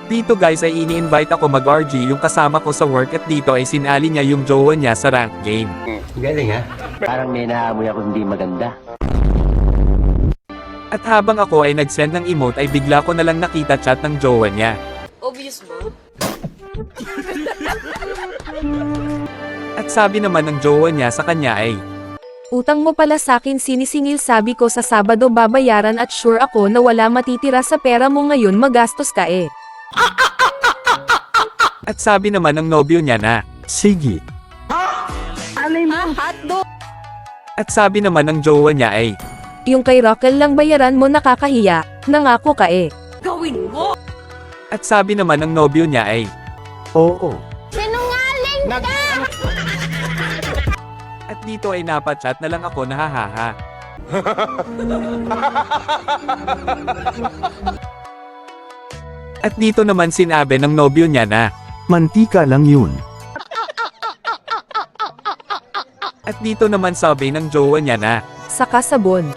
Dito guys ay ini-invite ako mag-RG yung kasama ko sa work at dito ay sinali niya yung jowa niya sa rank game. Galing ha? Parang may naamoy ako hindi maganda. At habang ako ay nag-send ng emote ay bigla ko nalang nakita chat ng jowa niya. Obvious ba? At sabi naman ng jowa niya sa kanya ay, Utang mo pala sakin sinisingil sabi ko sa Sabado babayaran at sure ako na wala matitira sa pera mo ngayon magastos ka eh. at sabi naman ng nobyo niya na, sige. Hotdog! At sabi naman ng jowa niya ay, Yung kay Rockel lang bayaran mo nakakahiya, nangako ka eh. Gawin mo! at sabi naman ng nobyo niya ay, Oo. Sinungaling ka! at dito ay napachat na lang ako na hahaha. At dito naman sinabi ng nobyo niya na, Mantika lang yun. at dito naman sabi ng jowa niya na, Saka sabon.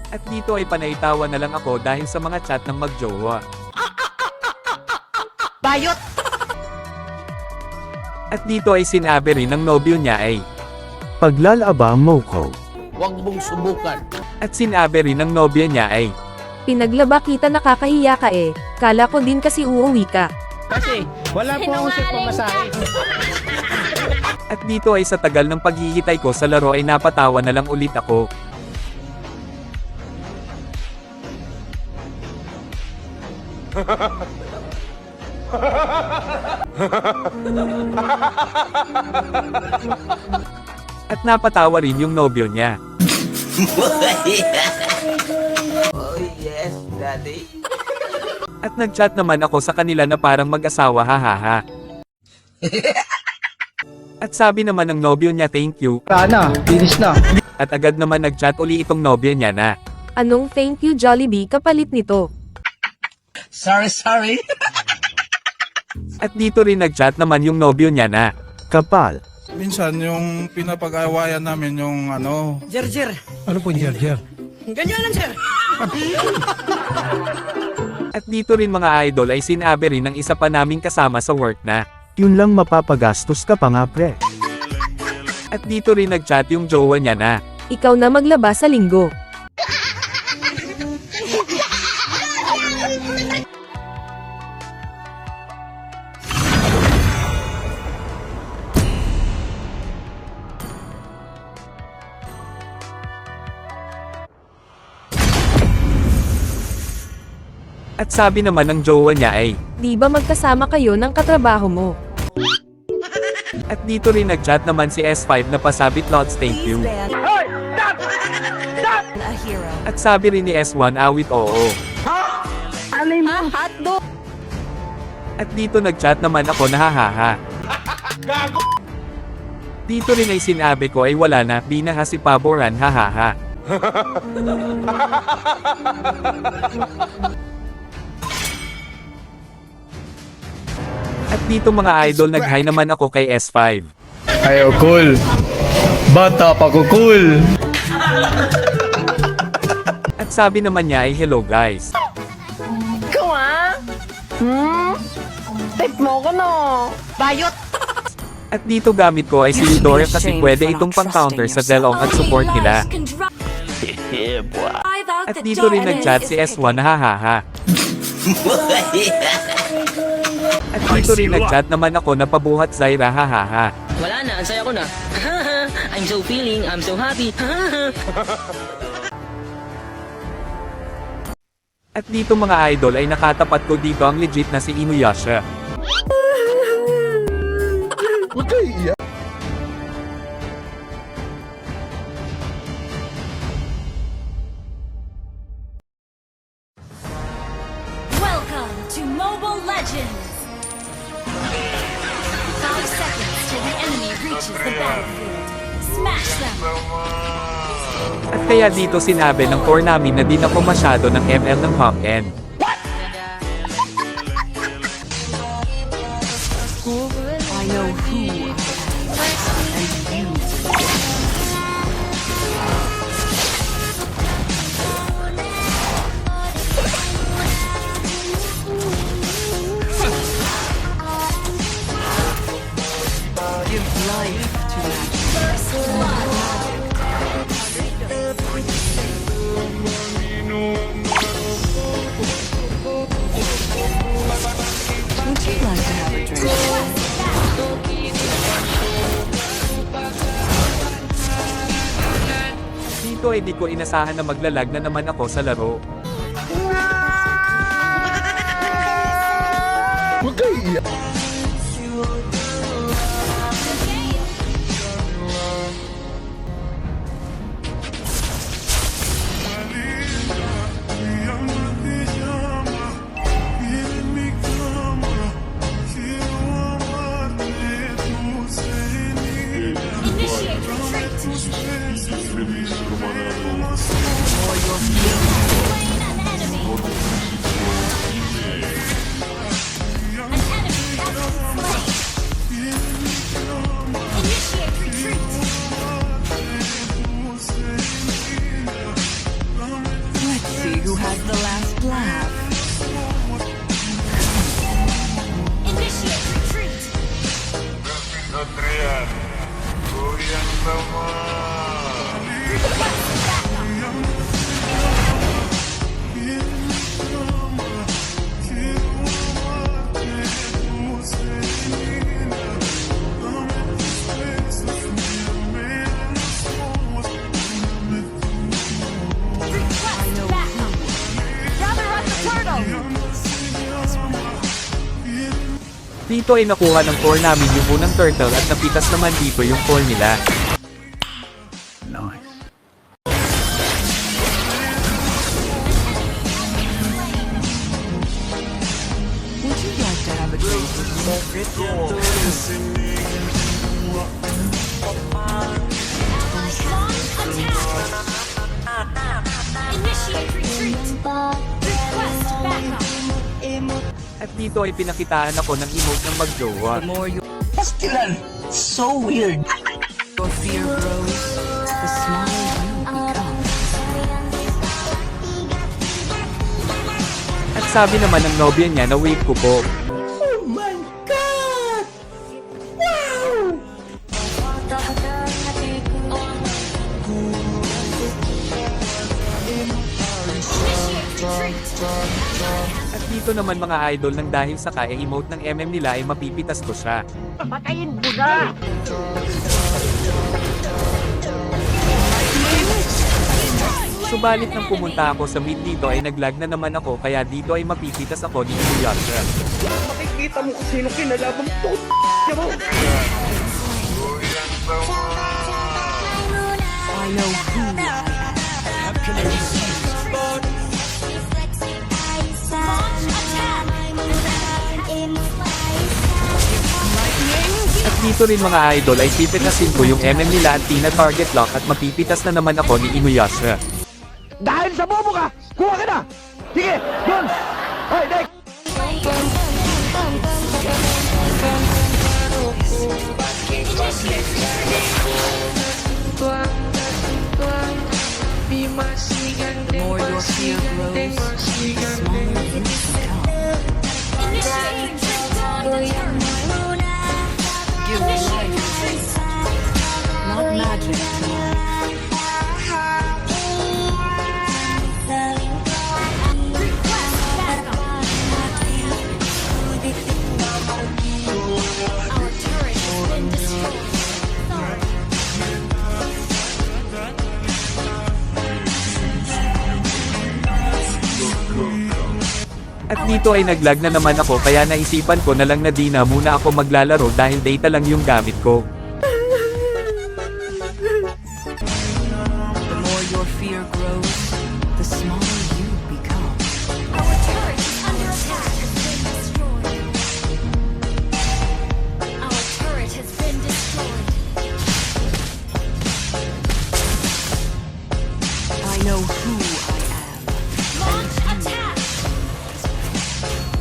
at dito ay panaitawa na lang ako dahil sa mga chat ng magjowa. Bayot! At dito ay sinabi rin ng nobyo niya ay, Paglalaba mo ko. Huwag mong subukan. at sinabi rin ng nobya niya ay, Pinaglaba kita nakakahiya ka eh, kala ko din kasi uuwi ka. Kasi wala po akong set pamasahe. at dito ay sa tagal ng paghihitay ko sa laro ay napatawa na lang ulit ako. At napatawa rin yung nobyo niya. Oh yes, daddy. At nag-chat naman ako sa kanila na parang mag-asawa hahaha. At sabi naman ng nobyo niya thank you. Sana, finish na. At agad naman nag-chat uli itong nobya niya na, Anong thank you Jollibee kapalit nito? Sorry. at dito rin nag-chat naman yung nobyo niya na, Kapal. Minsan yung pinapag-awayan namin yung ano, Jer. Ano po yung jer? Ganyan lang, sir. At dito rin mga idol ay sinabi rin ng isa pa naming kasama sa work na, Yun lang mapapagastos ka pa nga pre. at dito rin nag-chat yung jowa niya na, Ikaw na maglaba sa linggo. at sabi naman ng jowa niya ay, Di ba magkasama kayo ng katrabaho mo? at dito rin nag-chat naman si S5 na pasabit lots thank you. A hero. At sabi rin ni S1 awit oo. Hotdog! At dito nag-chat naman ako na hahaha. Dito rin ay sinabi ko ay wala na, binaha si Paboran hahaha. At dito mga idol nag-hi naman ako kay S5. Ayo, cool. Bata pa ko, cool. At sabi naman niya ay hello guys. Ikaw Type mo ko no! Bayot! At dito gamit ko ay si Eudora kasi pwede itong pang-counter sa Delong at support nila. At dito rin nag-chat si S1 na hahaha. At dito rin nag-chat naman ako na pabuhat Zaira hahaha. Wala na, ang saya ko na. I'm so feeling, I'm so happy. At dito mga idol ay nakatapat ko dito ang legit na si Inuyasha. Welcome to Mobile Legends! 5 seconds till the enemy reaches the battlefield. Smash them! At kaya dito sinabi ng core namin na di na ako masyado ng ML ng Hawk N. I know who ay di ko inasahan na maglalag na naman ako sa laro. Huwag kayo iiyak. Initiate retreat. Slain an enemy. An enemy has been slain. Initiate retreat. Let's see who has the last laugh. Initiate retreat. Request backup. Gather up the turtle. Dito ay nakuha ng core namin yung unang turtle at napitas naman dito yung core nila. Nice. Would you like to have a drink with me? Initiate retreat. Request backup. At dito ay pinakitaan ako ng emote ng magjowa. The more Pastilan. So weird. your fear grows, the smaller you become. At sabi naman ng nobya niya na wave ko po. Initiate retreat. At dito naman mga idol nang dahil sa kaya emote ng MM nila ay mapipitas ko siya. Subalit nang pumunta ako sa mid dito ay naglag na naman ako kaya dito ay mapipitas ako ni Inuyasha. Makikita mo kung sino kinalaban to. I know who I am. Launch attack. At dito rin mga idol ay pipitasin ko yung MM nila at tina-target lock at mapipitas na naman ako ni Inuyasha. Dahil sa bobo ka, kuha ka na. Sige, doon. Hoy, Dek. The more your fear grows, the smaller you become. Initiate retreat on the turret. Give Initiate life, retreat. not magic, to life. Request backup. Our turret has been destroyed. At dito ay naglag na naman ako kaya naisipan ko na lang na di na muna ako maglalaro dahil data lang yung gamit ko. The more your fear grows, the smaller you become. Our turret is under attack. Our turret has been destroyed. I know who I am. Launch attack.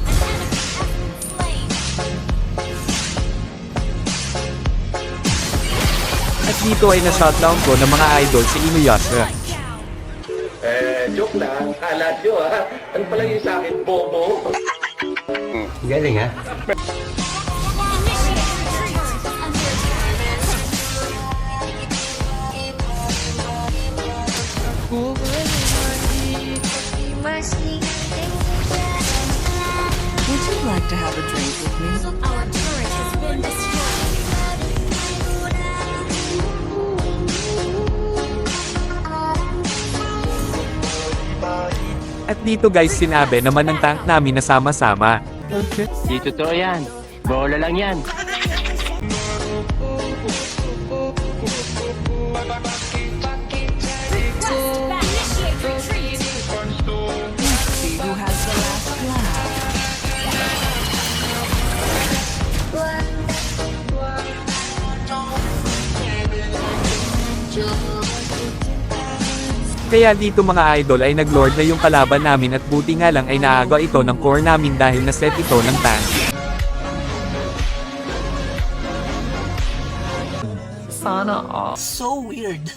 An enemy has been slain. At dito ay na-shutdown ko ng mga idol si Inuyasha. Down. Joke lang. Kala nyo ha. Ano pala yung sa akin, bobo? Galing ha? Initiate retreat. Under attack. Would you like to have a drink with me? Our turret has been destroyed. At dito guys sinabi naman ng tank namin na sama-sama. Di totoo yan. Bola lang yan. Initiate retreat. See who has the last laugh. Kaya dito mga idol ay naglord na yung kalaban namin at buti nga lang ay naaga ito ng core namin dahil na-set ito ng tank. Sana all. So weird.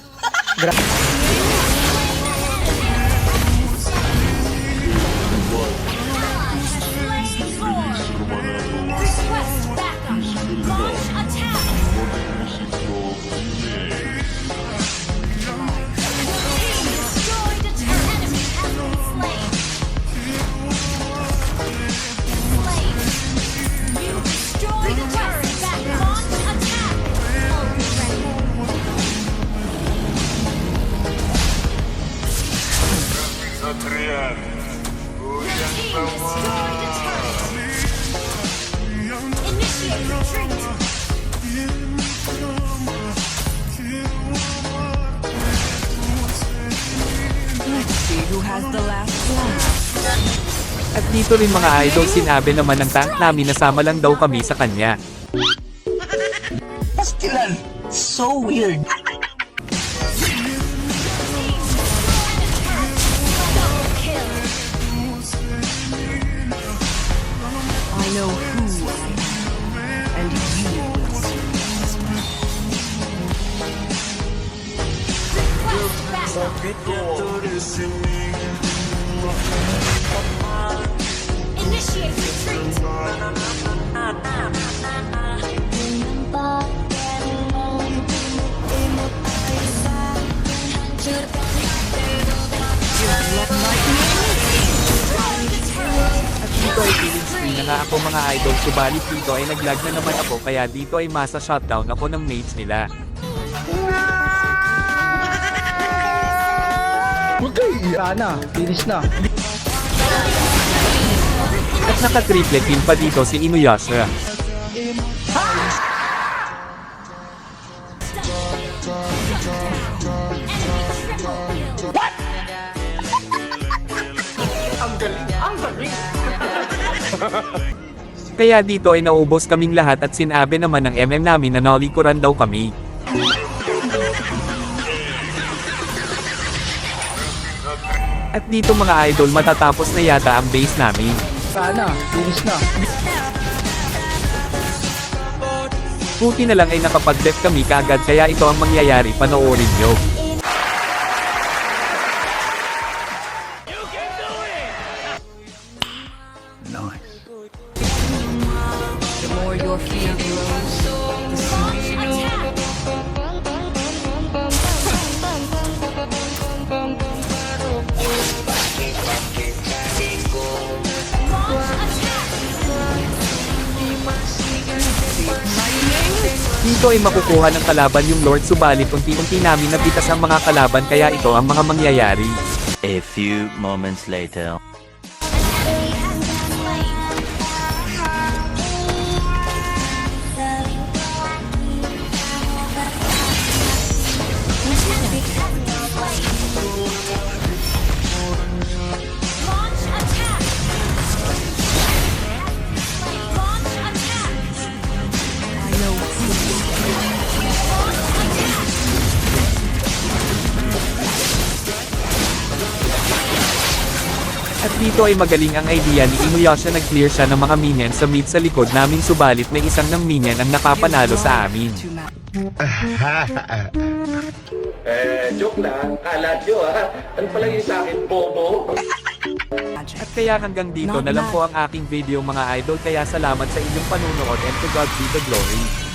Request backup. Launch attack. Team destroyed a turret. Enemy has been slain. Slain. You destroyed a turret. Back. Launch attack. Your team destroyed a turret. Initiate retreat. Let's see who has the last laugh. At dito rin mga idol sinabi naman ng tank namin na sama lang daw kami sa kanya. So weird. Double kill. I know who I am, and you will soon as well. Request backup. Initiate retreat. At dito ay feeling free na nga ako mga idol subalit dito ay naglag na naman ako kaya dito ay masa shutdown ako ng mates nila. Huwag kayo iya na. Finish na. At naka-triple kill pa dito si Inuyasha. Kaya dito ay naubos kaming lahat at sinabi naman ng MM namin na nalikuran daw kami. At dito mga idol matatapos na yata ang base namin. Sana. Finish na. Buti na lang ay nakapag-def kami kaagad kaya ito ang mangyayari panoorin nyo. The more your fear grows, the stronger. Dito ay makukuha ng kalaban yung Lord subalit unti-unti namin napitas ang mga kalaban kaya ito ang mga mangyayari. A few moments later. Launch attack. Launch attack. I know who At dito ay magaling ang idea ni Inuyasha nag-clear siya ng mga minion sa mid sa likod namin subalit may isang ng minion ang nakapanalo sa amin. to match. Joke lang. Kala nyo Ano pala yung sa akin, bobo? At kaya hanggang dito na lang po ang aking video mga idol kaya salamat sa inyong panunood and to God be the glory.